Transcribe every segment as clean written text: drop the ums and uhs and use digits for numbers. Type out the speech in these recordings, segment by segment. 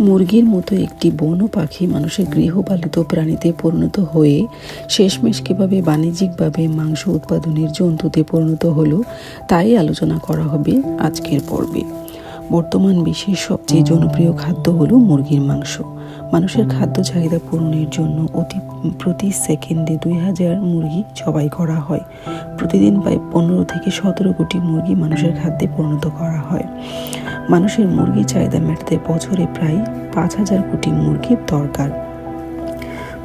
মুরগির মতো একটি বন্য পাখি মানুষের গৃহপালিত প্রাণীতে পরিণত হয়ে শেষমেশ কীভাবে বাণিজ্যিকভাবে মাংস উৎপাদনের জন্তুতে পরিণত হলো তাই আলোচনা করা হবে আজকের পর্বে। বর্তমান বিশ্বের সবচেয়ে জনপ্রিয় খাদ্য হলো মুরগির মাংস। মানুষের খাদ্য চাহিদা পূরণের জন্য প্রতি সেকেন্ডে 2000 মুরগি জবাই করা হয়। প্রতিদিন প্রায় 15 থেকে 17 কোটি মুরগি মানুষের খাদ্যে পরিণত করা হয়। মানুষের মুরগির চাহিদা মেটাতে বছরে প্রায় 5000 কোটি মুরগির দরকার।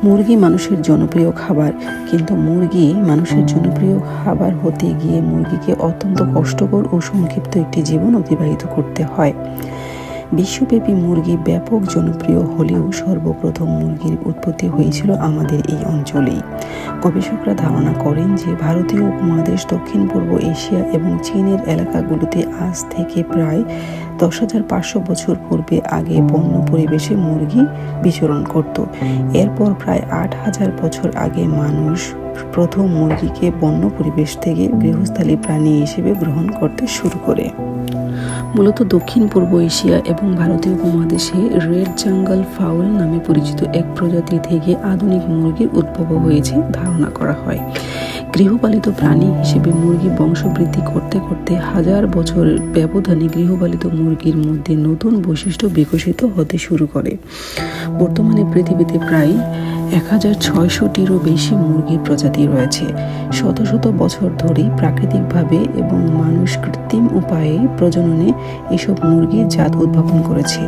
মুরগি মানুষের জনপ্রিয় খাবার, কিন্তু মুরগি মানুষের জনপ্রিয় খাবার হতে গিয়ে মুরগিকে অত্যন্ত কষ্টকর ও সংক্ষিপ্ত একটি জীবন অতিবাহিত করতে হয়। বিশ্বব্যাপী মুরগি ব্যাপক জনপ্রিয় হলেও সর্বপ্রথম মুরগির উৎপত্তি হয়েছিল আমাদের এই অঞ্চলেই। গবেষকরা ধারণা করেন যে ভারতীয় উপমহাদেশ, দক্ষিণ পূর্ব এশিয়া এবং চীনের এলাকাগুলোতে আজ থেকে প্রায় 10,500 বছর পূর্বে আগে বন্য পরিবেশে মুরগি বিচরণ করত। এরপর প্রায় 8,000 বছর আগে মানুষ প্রথম মুরগিকে বন্য পরিবেশ থেকে গৃহস্থালী প্রাণী হিসেবে গ্রহণ করতে শুরু করে। মূলত দক্ষিণ পূর্ব এশিয়া এবং ভারতীয় উপমহাদেশে রেড জঙ্গল ফাউল নামে পরিচিত এক প্রজাতি থেকে আধুনিক মুরগির উদ্ভব হয়েছে ধারণা করা হয়। গৃহপালিত প্রাণী হিসেবে মুরগি বংশবৃদ্ধি করতে করতে হাজার বছরের ব্যবধানে গৃহপালিত মুরগির মধ্যে নতুন বৈশিষ্ট্য বিকশিত হতে শুরু করে। বর্তমানে পৃথিবীতে প্রায় 1600টিরও বেশি মুরগির প্রজাতি রয়েছে। শত শত বছর ধরেই প্রাকৃতিকভাবে এবং মানুষ কৃত্রিম উপায়ে প্রজননে এসব মুরগির জাত উদ্ভাবন করেছে।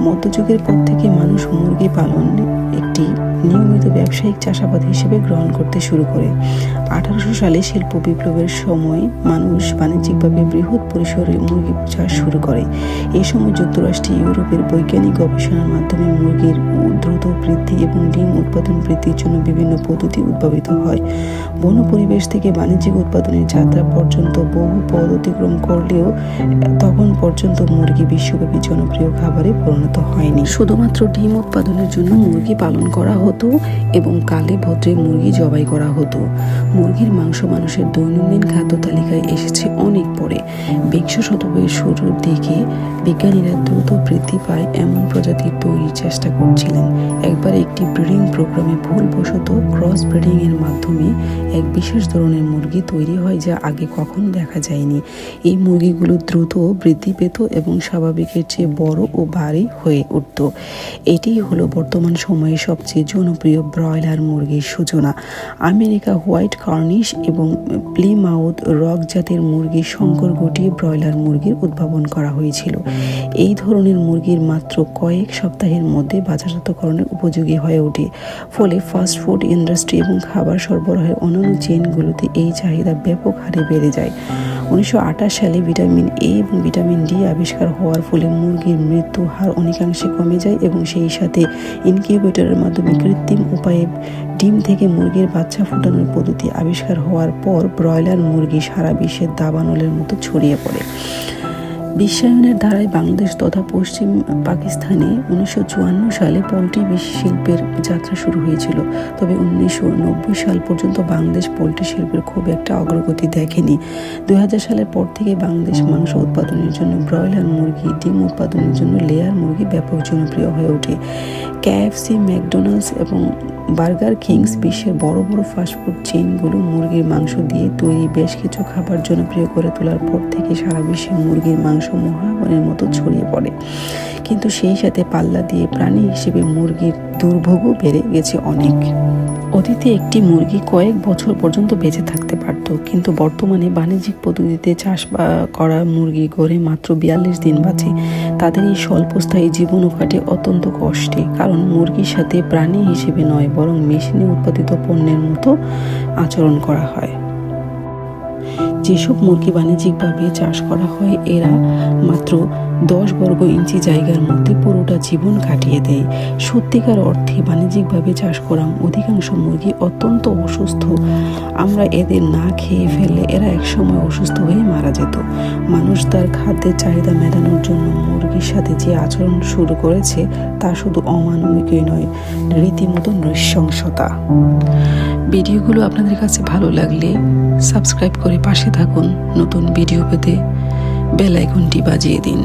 মধ্যযুগের পর থেকে মানুষ মুরগি পালন একটি নিয়মিত ব্যবসায়িক চাষাবাদ হিসেবে গ্রহণ করতে শুরু করে। 1800 সালে শিল্প বিপ্লবের সময় মানুষ বাণিজ্যিকভাবে বৃহৎ পরিসরে মুরগি চাষ শুরু করে। এই সময় যুক্তরাষ্ট্রে ইউরোপের বৈজ্ঞানিক গবেষণার মাধ্যমে মুরগির দ্রুত বৃদ্ধি এবং ডিম উৎপাদন বৃদ্ধির জন্য বিভিন্ন পদ্ধতি উদ্ভাবিত হয়। বন্য পরিবেশ থেকে বাণিজ্যিক উৎপাদনের যাত্রা পর্যন্ত বহু পথ অতিক্রম করলেও তখন পর্যন্ত মুরগি বিশ্বব্যাপী জনপ্রিয় খাবারে পরিণত হয়নি। শুধুমাত্র ডিম উৎপাদনের জন্য মুরগি পালন করা হতো এবং কালে ভদ্রে মুরগি জবাই করা হতো। মুরগির মাংস মানুষের দৈনন্দিন খাদ্য তালিকায় এসেছে অনেক পরে। বিংশ শতকের শুরুর দিকে বিজ্ঞানীরা দ্রুত বৃদ্ধি পায় এমন প্রজাতির তৈরির চেষ্টা করছিলেন। একবার একটি ব্রিডিং প্রোগ্রামে ভুলবশত ক্রস ব্রিডিং এর মাধ্যমে এক বিশেষ ধরনের মুরগি তৈরি হয় যা আগে কখনো দেখা যায়নি। এই মুরগিগুলো দ্রুত বৃদ্ধি পেত এবং স্বাভাবিকের চেয়ে বড় ও ভারী হয়ে উঠত। এটিই হলো বর্তমান সময়ে সবচেয়ে জনপ্রিয় ব্রয়লার মুরগির সূচনা। আমেরিকা হোয়াইট কর্নিশ এবং প্লিমাউথ রক জাতের মুরগির সংকর ঘটিয়ে ব্রয়লার মুরগির উদ্ভাবন করা হয়েছিল। এই ধরনের মুরগির মাত্র কয়েক সপ্তাহের মধ্যে বাজারজাতকরণের উপযোগী হয়ে ওঠে। ফলে ফাস্ট ফুড ইন্ডাস্ট্রি এবং খাবার সরবরাহের অন্যান্য চেইনগুলোতে এই চাহিদা ব্যাপক হারে বেড়ে যায়। 1928 সালে ভিটামিন এ এবং ভিটামিন ডি আবিষ্কার হওয়ার ফলে মুরগির মৃত্যু হার অনেকাংশে কমে যায় এবং সেই সাথে ইনকিউবেটরের মাধ্যমে কৃত্রিম উপায়ে ডিম থেকে মুরগির বাচ্চা ফোটানোর পদ্ধতি আবিষ্কার হওয়ার পর ব্রয়লার মুরগি সারা বিশ্বে দাবানলের মতো ছড়িয়ে পড়ে। বিশ্বায়নের ধারায় বাংলাদেশ তথা পশ্চিম পাকিস্তানে 1954 সালে পোলট্রি শিল্পের যাত্রা শুরু হয়েছিল। তবে 1990 সাল পর্যন্ত বাংলাদেশ পোলট্রি শিল্পের খুব একটা অগ্রগতি দেখেনি। 2000 সালের পর থেকে বাংলাদেশ মাংস উৎপাদনের জন্য ব্রয়লার মুরগি, ডিম উৎপাদনের জন্য লেয়ার মুরগি ব্যাপক জনপ্রিয় হয়ে ওঠে। কেএফসি, ম্যাকডোনাল্ডস এবং বার্গার কিংস বিশ্বের বড় বড় ফাস্টফুড চেইনগুলো মুরগির মাংস দিয়ে তৈরি বেশ কিছু খাবার জনপ্রিয় করে তোলার পর থেকে সারা বিশ্বে মুরগির মাংস মহাবনের মতো ছড়িয়ে পড়ে। কিন্তু সেই সাথে পাল্লা দিয়ে প্রাণী হিসেবে মুরগির দুর্ভোগও বেড়ে গেছে অনেক। অতীতে একটি মুরগি কয়েক বছর পর্যন্ত বেঁচে থাকতে পারত, কিন্তু বর্তমানে বাণিজ্যিক পদ্ধতিতে চাষ করা মুরগি গড়ে মাত্র 42 দিন বাঁচে। তাদের এই স্বল্পস্থায়ী জীবনও কাটে অত্যন্ত কষ্টে, কারণ মুরগির সাথে প্রাণী হিসেবে নয় বরং মেশিনে উৎপাদিত পণ্যের মতো আচরণ করা হয়। যেসব মুরগি বাণিজ্যিকভাবে চাষ করা হয় এরা মাত্র 10 বর্গ ইঞ্চি জায়গার মধ্যে পুরোটা জীবন কাটিয়ে দেয়। সত্যিকার অর্থে বাণিজ্যিকভাবে চাষ করা অধিকাংশ মুরগি অত্যন্ত অসুস্থ। আমরা এদের না খেয়ে ফেললে এরা একসময় অসুস্থ হয়ে মারা যেত। মানুষ তার খাদ্যের চাহিদা মেটানোর জন্য মুরগির সাথে যে আচরণ শুরু করেছে তা শুধু অমানবিকই নয়, রীতিমতো নৃশংসতা। ভিডিওগুলো আপনাদের কাছে ভালো লাগলে সাবস্ক্রাইব করে পাশে থাকুন। নতুন ভিডিও পেতে বেল আইকনটি বাজিয়ে দিন।